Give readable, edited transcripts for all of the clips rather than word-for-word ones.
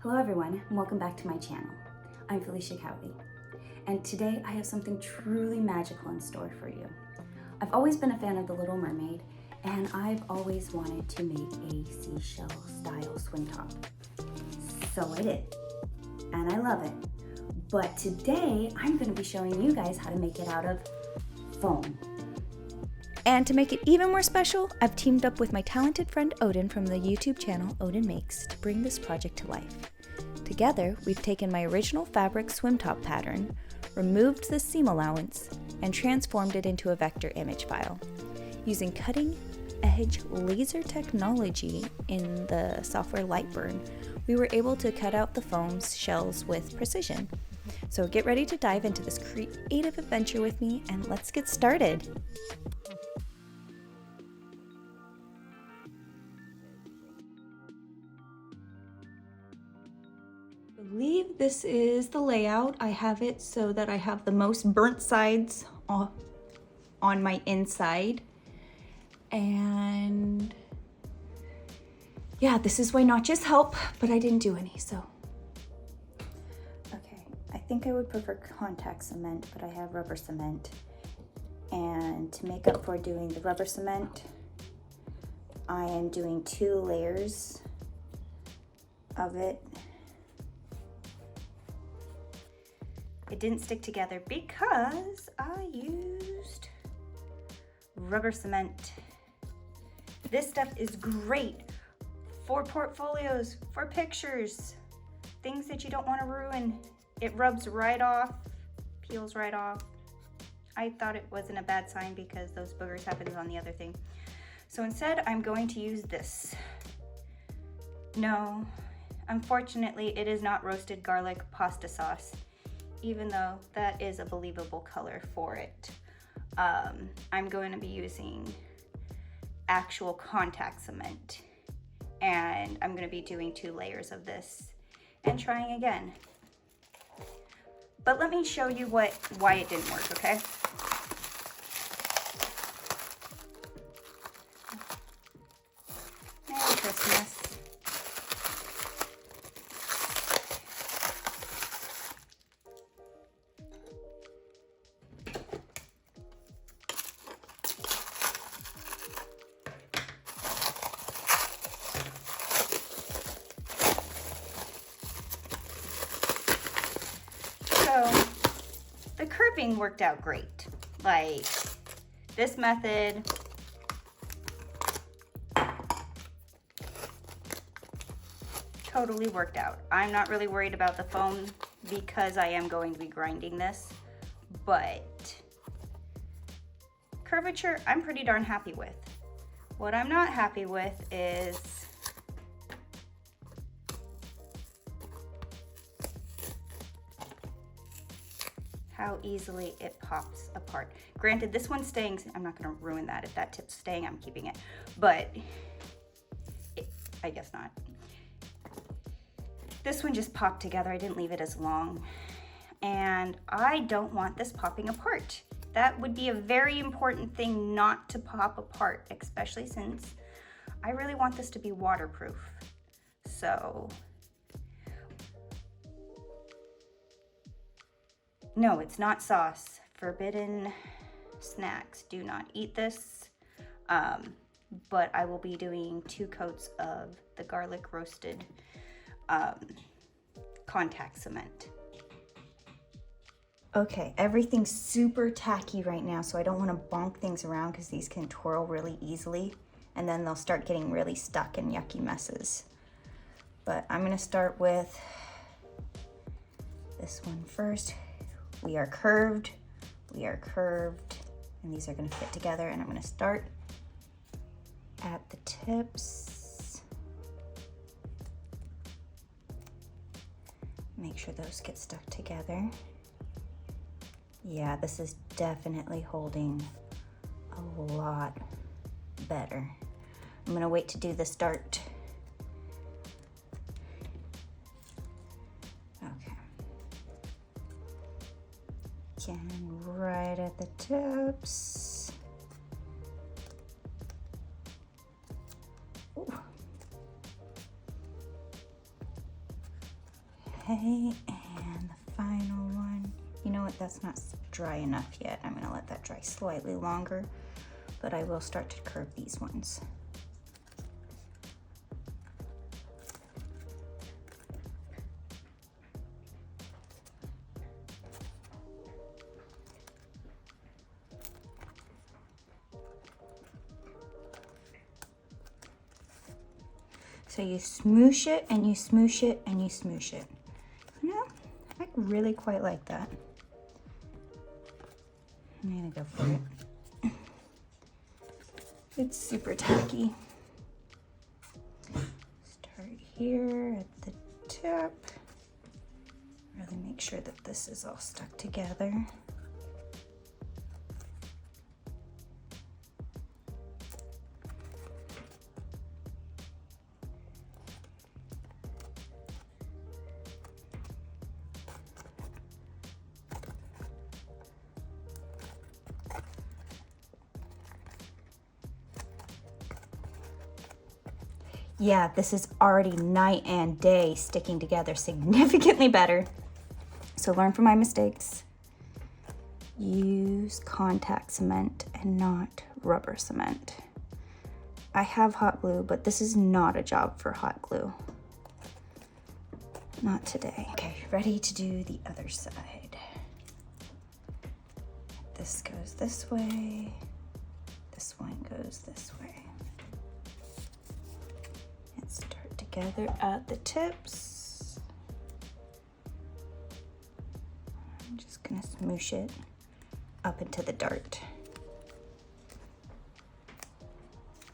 Hello everyone, and welcome back to my channel. I'm Felicia Cowley, and today I have something truly magical in store for you. I've always been a fan of The Little Mermaid, and I've always wanted to make a seashell style swim top. So I did, and I love it. But today I'm going to be showing you guys how to make it out of foam. And to make it even more special, I've teamed up with my talented friend Oden from the YouTube channel Oden Makes to bring this project to life. Together, we've taken my original fabric swim top pattern, removed the seam allowance, and transformed it into a vector image file. Using cutting-edge laser technology in the software LightBurn, we were able to cut out the foam shells with precision. So get ready to dive into this creative adventure with me, and let's get started! I believe this is the layout. I have it so that I have the most burnt sides on my inside. And yeah, this is why notches help, but I didn't do any, so. Okay, I think I would prefer contact cement, but I have rubber cement. And to make up for doing the rubber cement, I am doing 2 layers of it. It didn't stick together because I used rubber cement. This stuff is great for portfolios, for pictures, things that you don't want to ruin. It rubs right off, peels right off. I thought it wasn't a bad sign because those boogers happen on the other thing. So instead, I'm going to use this. No, unfortunately, it is not roasted garlic pasta sauce, even though that is a believable color for it. I'm going to be using actual contact cement, and I'm going to be doing 2 layers of this and trying again. But let me show you why it didn't work, okay? Merry Christmas. So the curving worked out great. Like this method totally worked out. I'm not really worried about the foam because I am going to be grinding this, but curvature I'm pretty darn happy with. What I'm not happy with is how easily it pops apart. Granted, this one's staying, I'm not gonna ruin that. If that tip's staying, I'm keeping it, but I guess not. This one just popped together. I didn't leave it as long, and I don't want this popping apart. That would be a very important thing not to pop apart, especially since I really want this to be waterproof. So, no, it's not sauce. Forbidden snacks. Do not eat this. But I will be doing 2 coats of the garlic roasted contact cement. Okay, everything's super tacky right now, so I don't want to bonk things around because these can twirl really easily, and then they'll start getting really stuck in yucky messes. But I'm going to start with this one first. We are curved, and these are going to fit together, and I'm going to start at the tips. Make sure those get stuck together. Yeah, this is definitely holding a lot better. I'm going to wait to do the start. And right at the tips. Ooh. Okay, and the final one. You know what, that's not dry enough yet. I'm gonna let that dry slightly longer, but I will start to curve these ones. So you smoosh it and you smoosh it and you smoosh it. You know, I really quite like that. I'm gonna go for it. It's super tacky. Start here at the tip. Really make sure that this is all stuck together. Yeah, this is already night and day sticking together significantly better. So learn from my mistakes. Use contact cement and not rubber cement. I have hot glue, but this is not a job for hot glue. Not today. Okay, ready to do the other side. This goes this way. This one goes this way. Start together at the tips. I'm just gonna smoosh it up into the dart.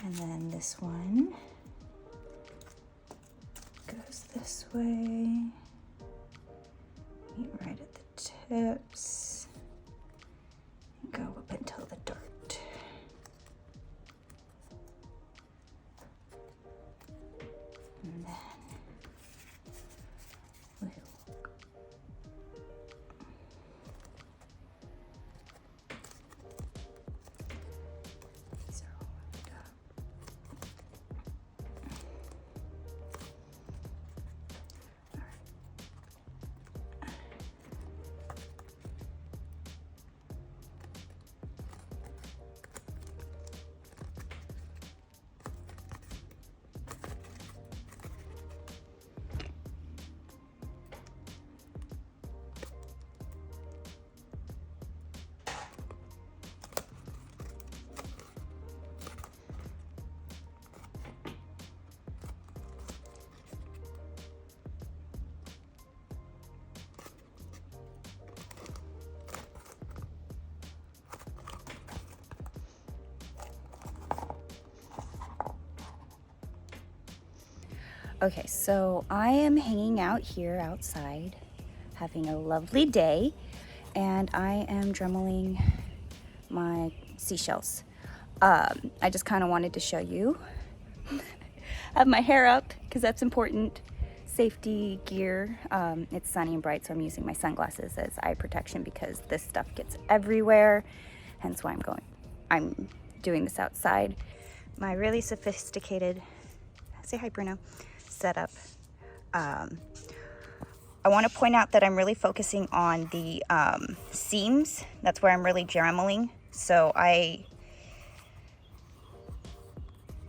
And then this one goes this way. Meet right at the tips. And go up until the dart. And then we'll zero it up. Okay, so I am hanging out here outside, having a lovely day, and I am dremeling my seashells. I just kind of wanted to show you. I have my hair up because that's important. Safety gear. It's sunny and bright, so I'm using my sunglasses as eye protection because this stuff gets everywhere. Hence why I'm doing this outside. My really sophisticated, say hi Bruno, setup. I want to point out that I'm really focusing on the seams. That's where I'm really dremeling. So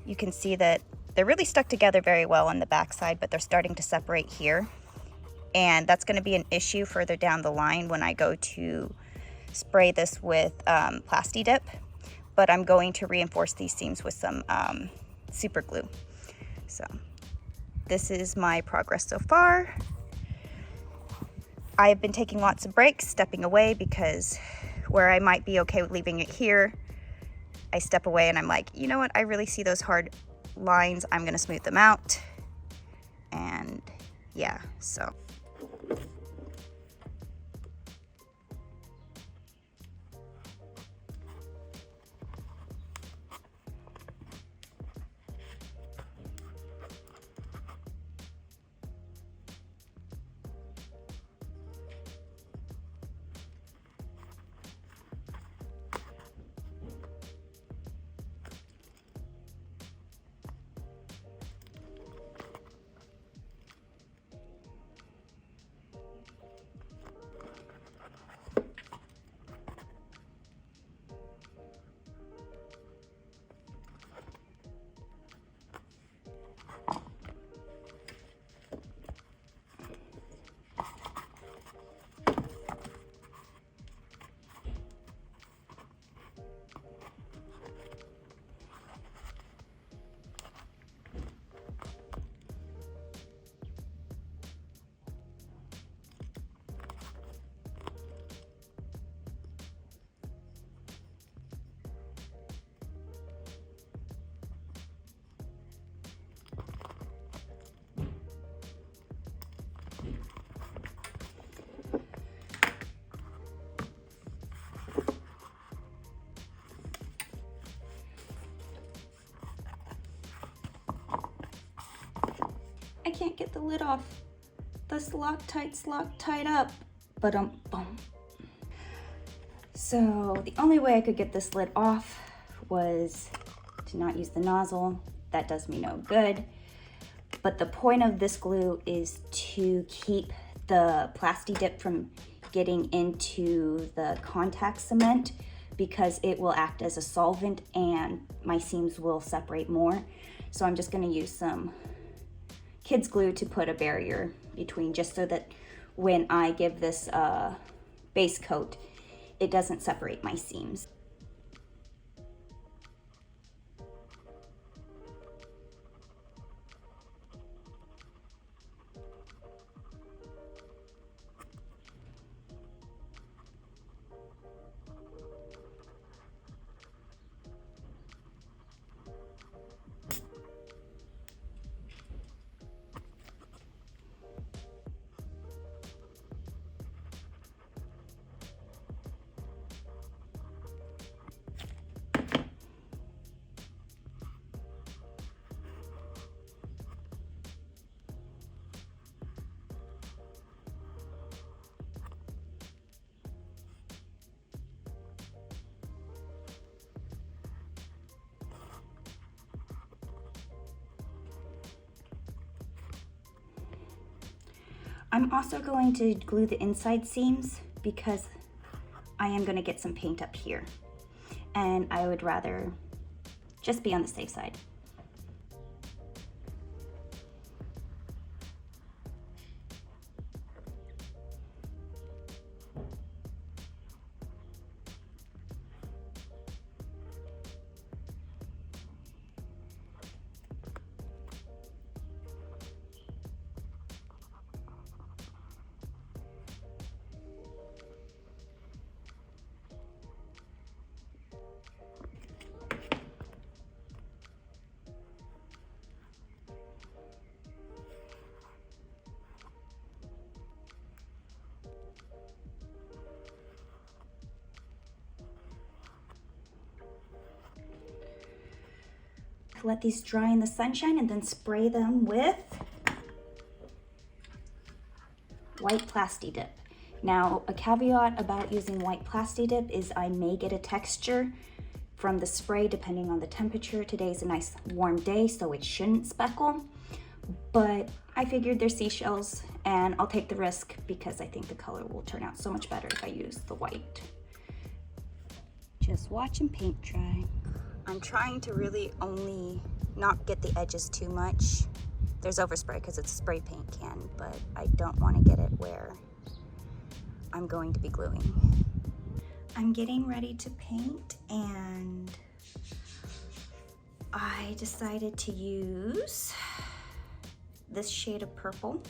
you can see that they're really stuck together very well on the back side, but they're starting to separate here. And that's going to be an issue further down the line when I go to spray this with Plastidip. But I'm going to reinforce these seams with some super glue. So this is my progress so far. I've been taking lots of breaks, stepping away, because where I might be okay with leaving it here, I step away and I'm like, you know what, I really see those hard lines, I'm gonna smooth them out. And yeah, so. can't get the lid off. This Loctite's locked tight up. But boom. So the only way I could get this lid off was to not use the nozzle. That does me no good. But the point of this glue is to keep the Plastidip from getting into the contact cement, because it will act as a solvent and my seams will separate more. So I'm just gonna use some kids glue to put a barrier between, just so that when I give this base coat, it doesn't separate my seams. I'm also going to glue the inside seams because I am going to get some paint up here, and I would rather just be on the safe side. Let these dry in the sunshine and then spray them with white Plastidip. Now, a caveat about using white Plastidip is I may get a texture from the spray depending on the temperature. Today's a nice warm day, so it shouldn't speckle, but I figured they're seashells and I'll take the risk because I think the color will turn out so much better if I use the white. Just watch and paint dry. I'm trying to really only not get the edges too much. There's overspray because it's a spray paint can, but I don't want to get it where I'm going to be gluing. I'm getting ready to paint, and I decided to use this shade of purple,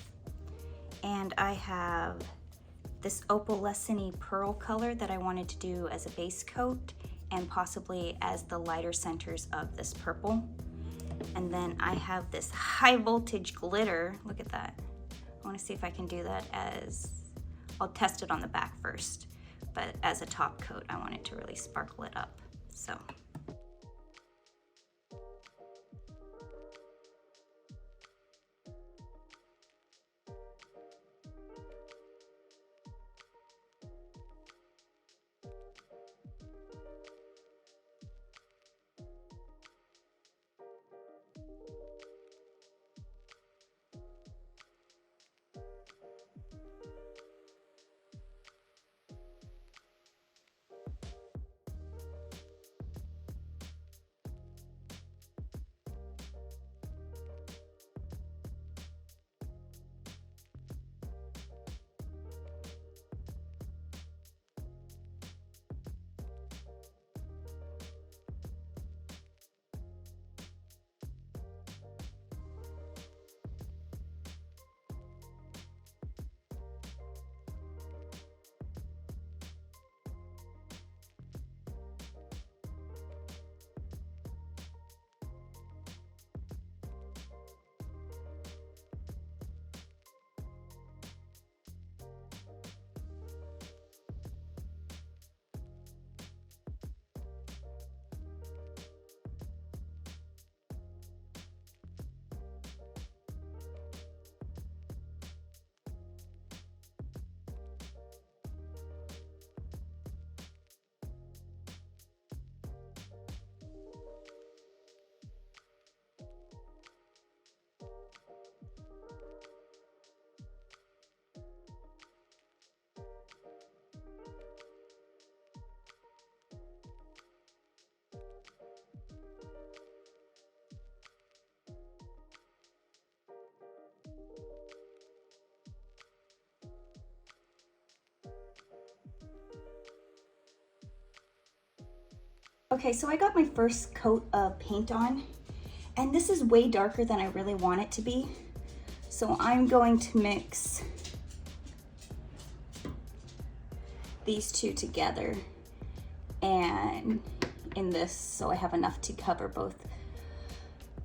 and I have this opalescent pearl color that I wanted to do as a base coat and possibly as the lighter centers of this purple. And then I have this high voltage glitter. Look at that. I want to see if I can do that as, I'll test it on the back first, but as a top coat, I want it to really sparkle it up. So. Okay, so I got my first coat of paint on, and this is way darker than I really want it to be. So I'm going to mix these two together and in this, so I have enough to cover both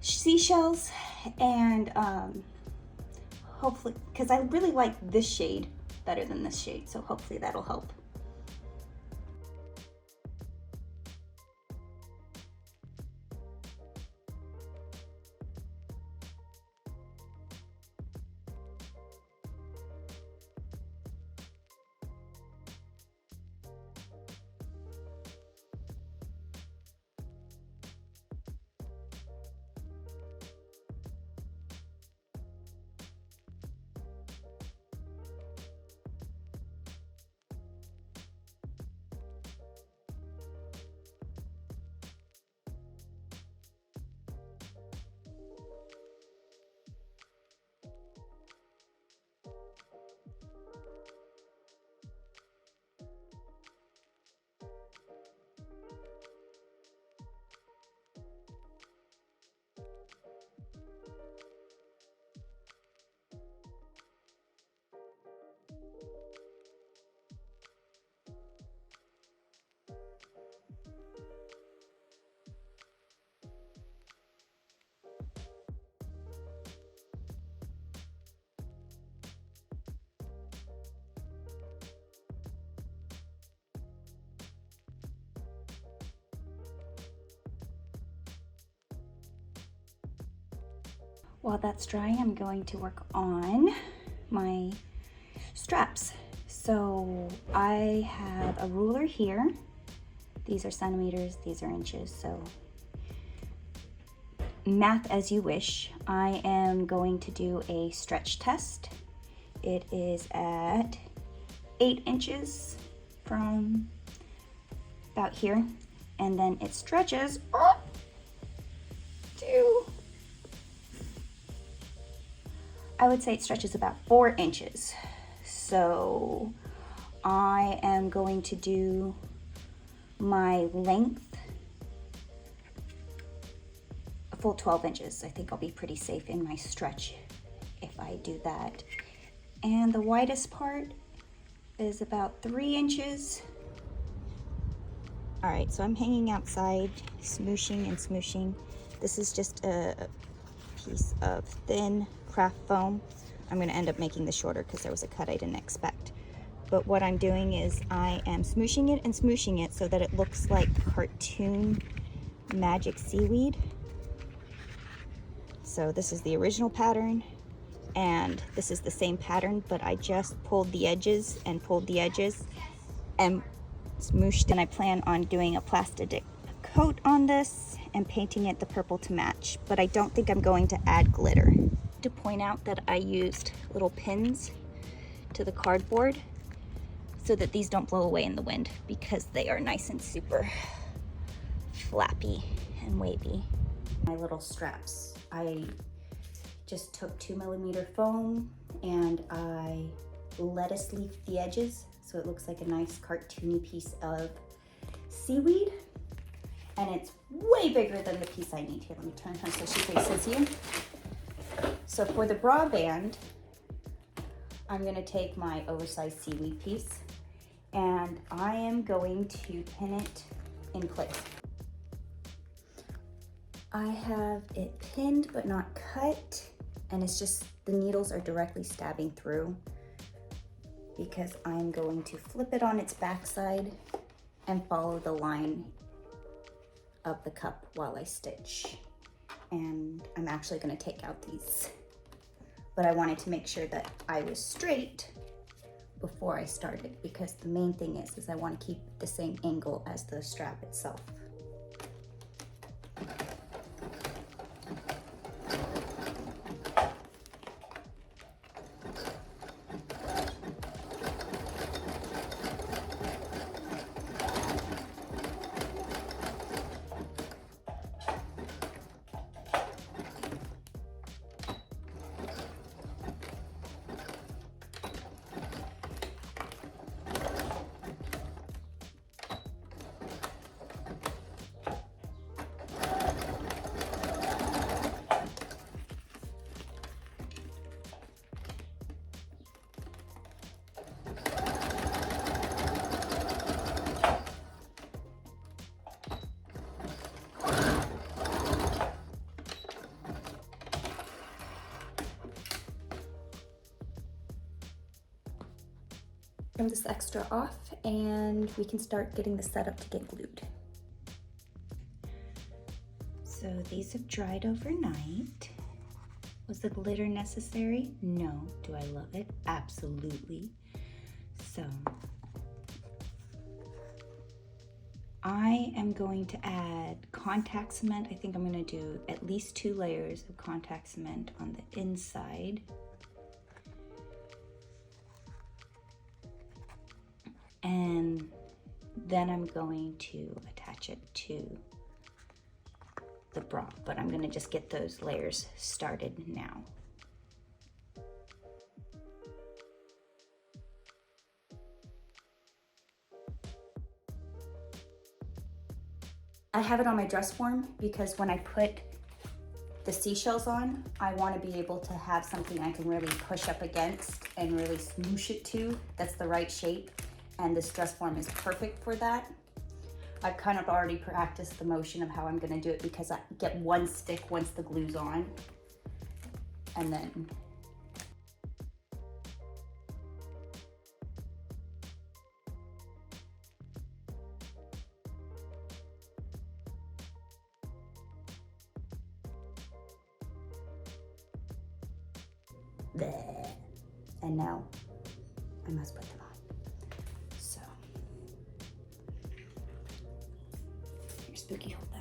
seashells and hopefully, because I really like this shade better than this shade, so hopefully that'll help. While that's drying, I'm going to work on my straps. So I have a ruler here. These are centimeters, these are inches, so math as you wish. I am going to do a stretch test. It is at 8 inches from about here, and then it stretches up to, I would say it stretches about 4 inches. So I am going to do my length a full 12 inches. I think I'll be pretty safe in my stretch if I do that. And the widest part is about 3 inches. All right, so I'm hanging outside, smooshing and smooshing. This is just a piece of thin craft foam. I'm gonna end up making this shorter because there was a cut I didn't expect. But what I'm doing is I am smooshing it and smooshing it so that it looks like cartoon magic seaweed. So this is the original pattern, and this is the same pattern, but I just pulled the edges and and smooshed, and I plan on doing a Plastidip coat on this and painting it the purple to match, but I don't think I'm going to add glitter. To point out that I used little pins to the cardboard so that these don't blow away in the wind, because they are nice and super flappy and wavy. My little straps, I just took 2mm foam and I lettuce leafed the edges so it looks like a nice cartoony piece of seaweed, and it's way bigger than the piece I need. Here, let me turn her so she faces you. So for the bra band, I'm gonna take my oversized seaweed piece and I am going to pin it in place. I have it pinned but not cut, and it's just the needles are directly stabbing through because I'm going to flip it on its backside and follow the line of the cup while I stitch. And I'm actually gonna take out these, but I wanted to make sure that I was straight before I started, because the main thing is I want to keep the same angle as the strap itself. Trim this extra off and we can start getting the setup to get glued. So these have dried overnight. Was the glitter necessary? No. Do I love it? Absolutely. So I am going to add contact cement. I think I'm going to do at least 2 layers of contact cement on the inside. And then I'm going to attach it to the bra, but I'm going to just get those layers started now. I have it on my dress form because when I put the seashells on, I want to be able to have something I can really push up against and really smoosh it to. That's the right shape, and this dress form is perfect for that. I've kind of already practiced the motion of how I'm going to do it because I get one stick once the glue's on, and then bleh. And now I must put them on. So here, Spooky, hold them.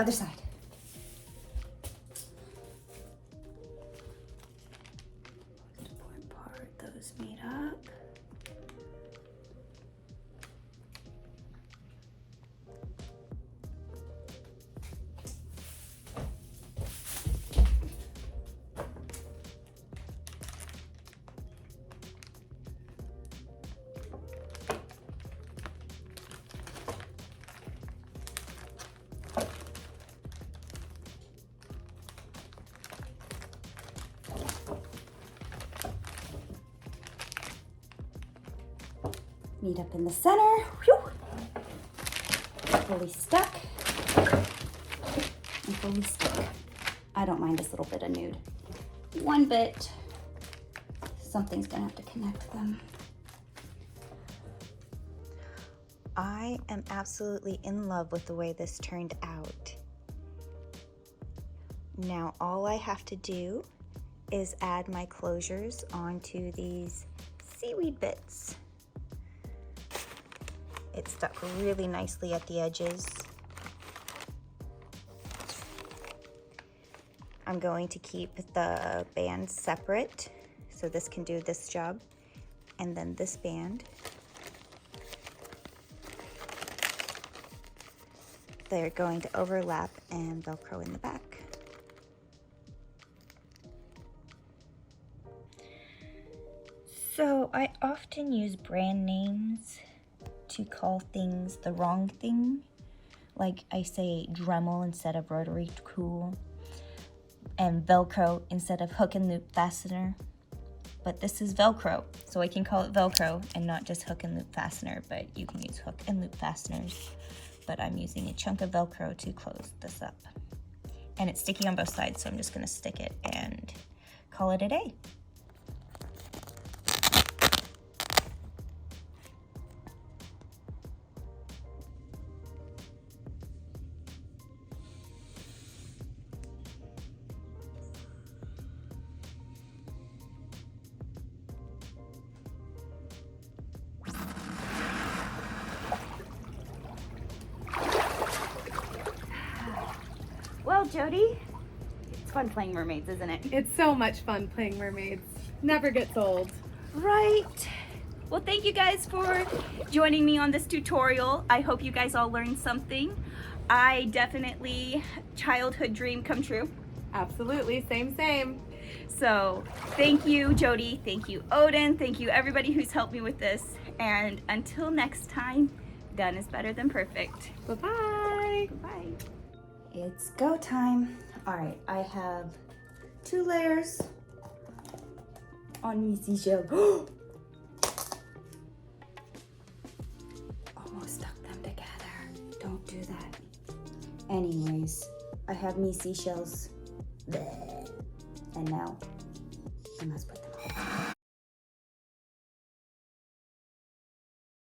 Other side. Important part, those meet up. Meet up in the center. Whew. Fully stuck. And fully stuck. I don't mind this little bit of nude. One bit. Something's gonna have to connect them. I am absolutely in love with the way this turned out. Now all I have to do is add my closures onto these seaweed bits. It stuck really nicely at the edges. I'm going to keep the bands separate, so this can do this job. And then this band, they're going to overlap and Velcro in the back. So I often use brand names to call things the wrong thing. Like I say Dremel instead of rotary tool, and Velcro instead of hook and loop fastener. But this is Velcro, so I can call it Velcro and not just hook and loop fastener, but you can use hook and loop fasteners. But I'm using a chunk of Velcro to close this up. And it's sticky on both sides, so I'm just gonna stick it and call it a day. Well, Jody, it's fun playing mermaids, isn't it? It's so much fun playing mermaids. Never gets old. Right. Well, thank you guys for joining me on this tutorial. I hope you guys all learned something. I definitely, childhood dream come true. Absolutely, same. So thank you, Jody. Thank you, Oden. Thank you, everybody who's helped me with this. And until next time, done is better than perfect. Bye-bye. Bye. It's go time. All right, I have 2 layers on my seashell. Almost stuck them together. Don't do that. Anyways, I have me seashells. Bleh. And now I must put them